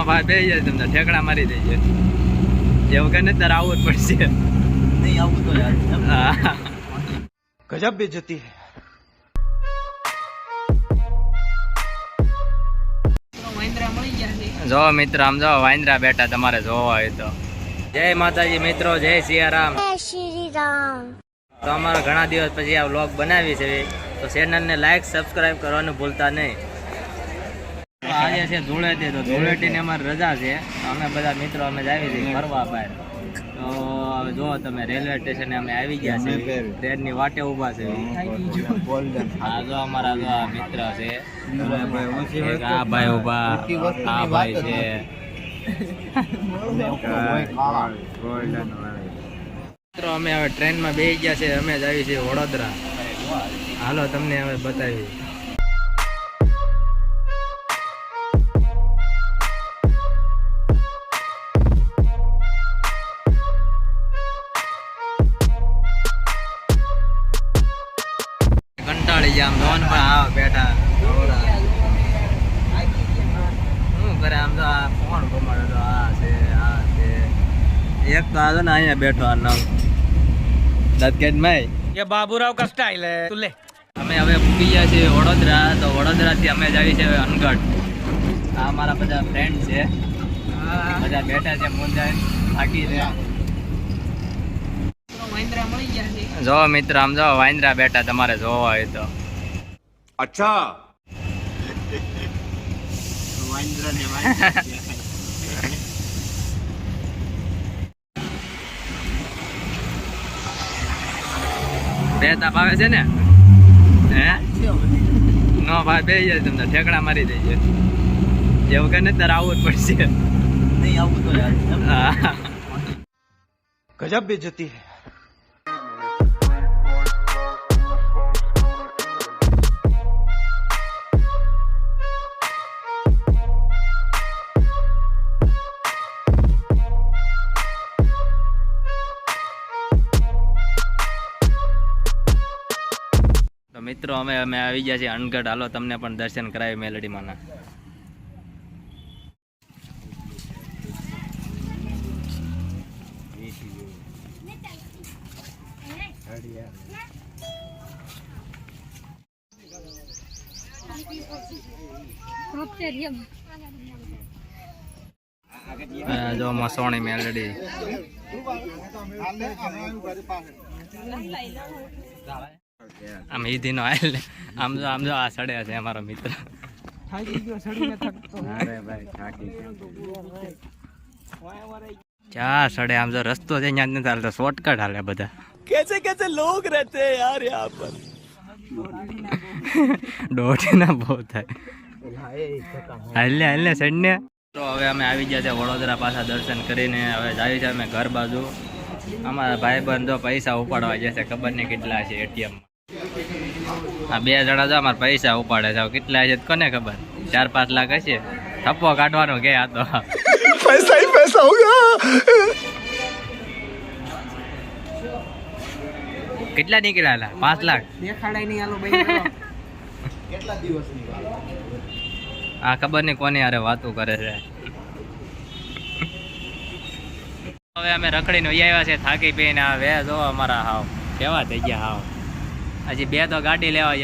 ભાઈ બે જાય તમને ઠેકડા મારી દેજે એવું કે ને તારે આવવું જ પડશે નહીં આવું તો યાર હા ગજબ બેइज्जती है જો મિત્ર આમ જો વાંદરા બેઠા તમારે જોવા હોય તો જય માતાજી મિત્રો જય સિયારામ તો અમારા ઘણા દિવસ પછી આ વ્લોગ બનાવી છે તો ચેનલને લાઈક સબસ્ક્રાઇબ કરવાનું ભૂલતા નહીં આજે છે ધૂળેટી તો ધૂળેટીની અમારી રજા છે અમે બધા મિત્રો અમે આવી છીએ ફરવા બહાર તો હવે જો તમે રેલવે સ્ટેશને અમે આવી ગયા છે ટ્રેનની વાટે ઊભા છે હા જો અમારા જો આ મિત્ર છે એક આ ભાઈ ઊભા આ ભાઈ છે મિત્રો અમે હવે ટ્રેનમાં બેસી ગયા છે અમે જ આવી છીએ વડોદરા હાલો તમને હવે બતાવી કંટાળી ગયા આમ જોન પણ આવ બેઠા શું કરે આમ તો આ ફોન ઘુમાડે તો આ છે એક તો આ ને અહીંયા બેઠો આ નંગ દત્કેટ મેં ये बाबूराव का स्टाइल है तू ले અમે હવે પૂકી ગયા છીએ વડોદરા તો વડોદરાથી અમે જ આવી છે અનગઢ આ અમારા બધા ફ્રેન્ડ છે બધા બેઠા છે મુંજાઈ થાકી છે જો મિત્ર આમ જો વાંદરા બેઠા તમારે જોવા હોય તો अच्छा वांद्रा ने બે તાપ આવે છે ને હે નો ભાઈ બે જાય તમને ઠેકડા મારી દેજે એવું કે ને તારે આવવું જ પડશે नहीं आવું તો યાર હા गजब बेइज्जती है તો મિત્રો અમે આવી ગયા છીએ અનગઢ હાલો તમને પણ દર્શન કરાવી મેલડી માના જો મસોણી મેલડી આમ ઈધી નો આયલ આમ જો આ સડે છે અમારો મિત્ર ચા સડે આમ જો રસ્તો છે ત્યાં નથી હાલતો શોર્ટકટ હાલે બધા कैसे कैसे लोग रहते हैं यार यहाँ पर દોઢી ના બહુ થાય હાલ ને સડને તો હવે અમે આવી ગયા છે વડોદરા પાછા દર્શન કરીને હવે જાય છે અમે ઘર બાજુ અમારા ભાઈ બંધો પૈસા ઉપાડવા જશે ખબર નહીં કેટલા છે એટીએમ આ બે જણા જો અમારા પૈસા ઉપાડે છે કેટલા છે કોને ખબર 4-5 લાખ હશે થપ્પો કાઢવાનો કે આ તો पैसा ही पैसा होगा કેટલા નીકળ્યા 5 લાખ દેખાડાય નહીં આલો ભાઈ કેટલા દિવસની આ ખબર નહીં કોની હારે વાતો કરે છે હવે અમે રખડીને આવ્યા છે થાકી પીને આ વે જો અમારા હાવ કેવા થઈ ગયા હાવ હજી બે તો ગાડી લેવા